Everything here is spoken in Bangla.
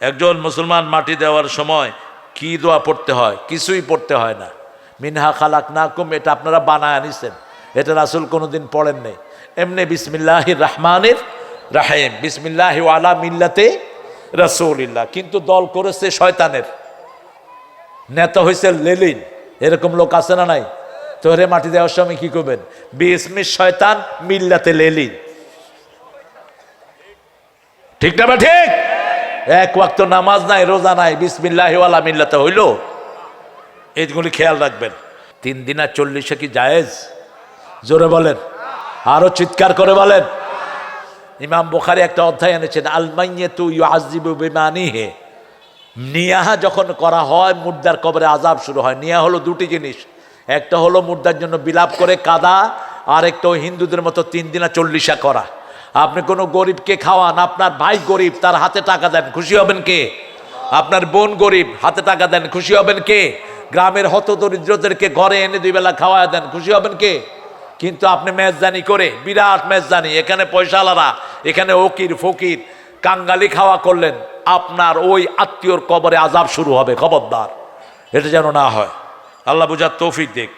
একজন মুসলমান মাটি দেওয়ার সময় কি দোয়া পড়তে হয়? কিছুই পড়তে হয় না। মিনহা খালাকনাকুম, এটা আপনারা বানায় আনিছেন, এটা রাসূল কোনোদিন পড়েন নাই। এমনি বিসমিল্লাহির রহমানির রাহিম, বিসমিল্লাহি ওয়ালা মিল্লাতে রাসূলিল্লাহ। কিন্তু দল করেছে শয়তানের, নেতা হয়েছে লেলিন। এরকম লোক আছে না নাই? তো রে মাটি দেওয়ার সময় কি করবেন? বিসমিস শয়তান মিল্লাতে লেলিন। ঠিক না? বা ঠিক? এক ওয়াক্ত নামাজ নাই, রোজা নাই, বিসমিল্লাহি ওয়ালা মিল্লাতে হইল। এইগুলি খেয়াল রাখবেন। 3 দিন আর 40 কি জায়েজ? জোরে বলেন, আরো চিৎকার করে বলেন। ইমাম বুখারী একটা অধ্যায় এনেছেন, আল মাইয়াতু ইউআযিবু বিমানিহি। নিয়াহা যখন করা হয়, মুর্দার কবরে আযাব শুরু হয়। নিয়া হলো দুটি জিনিস, একটা হলো মুর্দার জন্য বিলাপ করে কাঁদা, আর একটা হিন্দুদের মতো 3 দিন আর 40 করা। আপনি কোনো গরিবকে খাওয়ান, আপনার ভাই গরিব, তার হাতে টাকা দেন, খুশি হবেন কে? আপনার বোন গরিব, হাতে টাকা দেন, খুশি হবেন কে? গ্রামের হতদরিদ্রদেরকে ঘরে এনে 2 বেলা খাওয়া দেন, খুশি হবেন কে? কিন্তু আপনি মেজদানি করে, বিরাট মেজদানি, এখানে পয়সাওয়ালারা, এখানে ওকির ফকির, কাঙ্গালি খাওয়া করলেন, আপনার ওই আত্মীয়র কবরে আযাব শুরু হবে। খবরদার, এটা যেন না হয়। আল্লাহ বুঝার তৌফিক দিক।